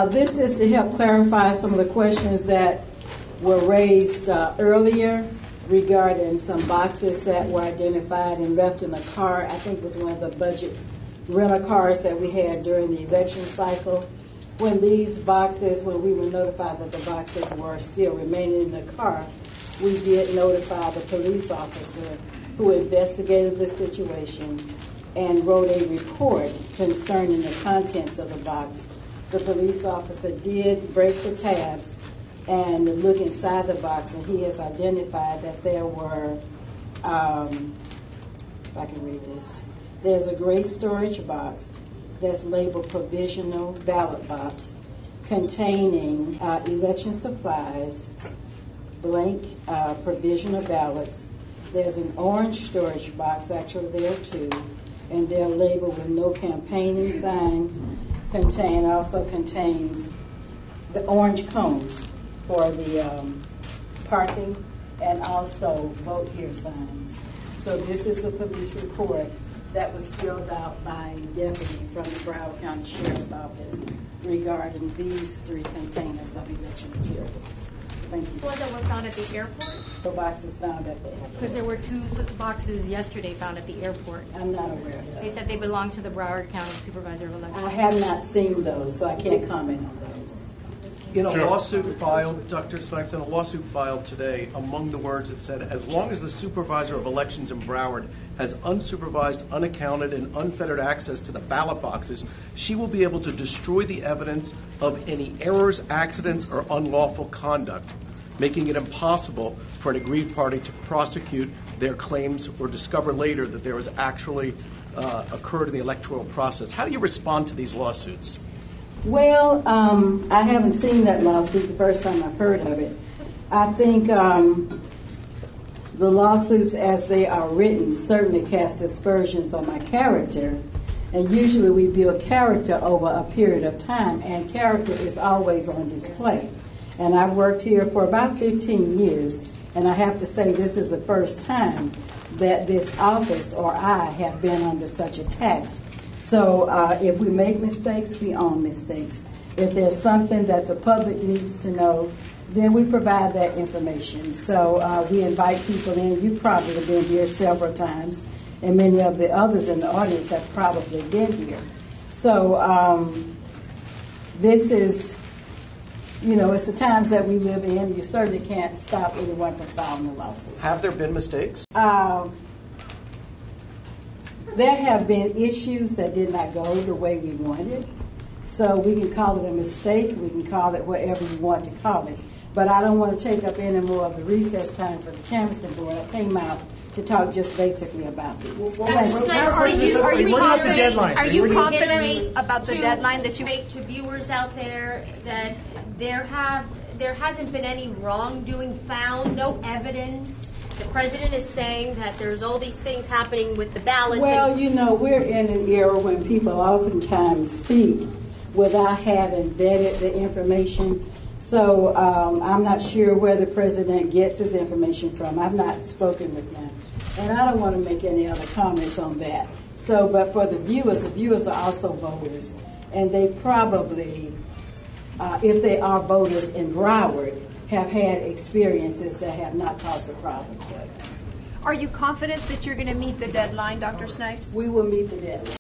This is to help clarify some of the questions that were raised earlier regarding some boxes that were identified and left in a car. I think it was one of the budget rental cars that we had during the election cycle. When we were notified that the boxes were still remaining in the car, we did notify the police officer who investigated the situation and wrote a report concerning the contents of the box. The police officer did break the tabs and look inside the box, and he has identified that there were, if I can read this, there's a gray storage box that's labeled provisional ballot box containing election supplies, blank provisional ballots. There's an orange storage box actually there too, and they're labeled with no campaigning signs. Also contains the orange cones for the parking and also vote here signs. So this is the police report that was filled out by a deputy from the Broward County Sheriff's Office regarding these 3 containers of election materials. Thank you. Was that were found at the airport? The boxes found at the airport. Because there were 2 boxes yesterday found at the airport. I'm not aware of those. They said they belonged to the Broward County Supervisor of Elections. I have not seen those, so I can't comment on those. In a lawsuit filed, Dr. Snipes, in a lawsuit filed today, among the words it said, as long as the Supervisor of Elections in Broward has unsupervised, unaccounted, and unfettered access to the ballot boxes, she will be able to destroy the evidence of any errors, accidents, or unlawful conduct, making it impossible for an aggrieved party to prosecute their claims or discover later that there was actually occurred in the electoral process. How do you respond to these lawsuits? Well, I haven't seen that lawsuit, the first time I've heard of it. I think the lawsuits as they are written certainly cast aspersions on my character. And usually we build character over a period of time, and character is always on display. And I've worked here for about 15 years, and I have to say this is the first time that this office or I have been under such attacks. So if we make mistakes, we own mistakes. If there's something that the public needs to know, then we provide that information. So we invite people in. You've probably been here several times, and many of the others in the audience have probably been here. So this is, it's the times that we live in. You certainly can't stop anyone from filing a lawsuit. Have there been mistakes? There have been issues that did not go the way we wanted. So we can call it a mistake. We can call it whatever we want to call it. But I don't want to take up any more of the recess time for the canvassing board. I came out to talk just basically about these. Are you confident about the deadline that you make to viewers out there that there hasn't been any wrongdoing found, no evidence? The president is saying that there's all these things happening with the ballots. Well, we're in an era when people oftentimes speak without having vetted the information. So I'm not sure where the president gets his information from. I've not spoken with him. And I don't want to make any other comments on that. So, but for the viewers are also voters. And they probably, if they are voters in Broward, have had experiences that have not caused a problem. Are you confident that you're going to meet the deadline, Dr. Snipes? We will meet the deadline.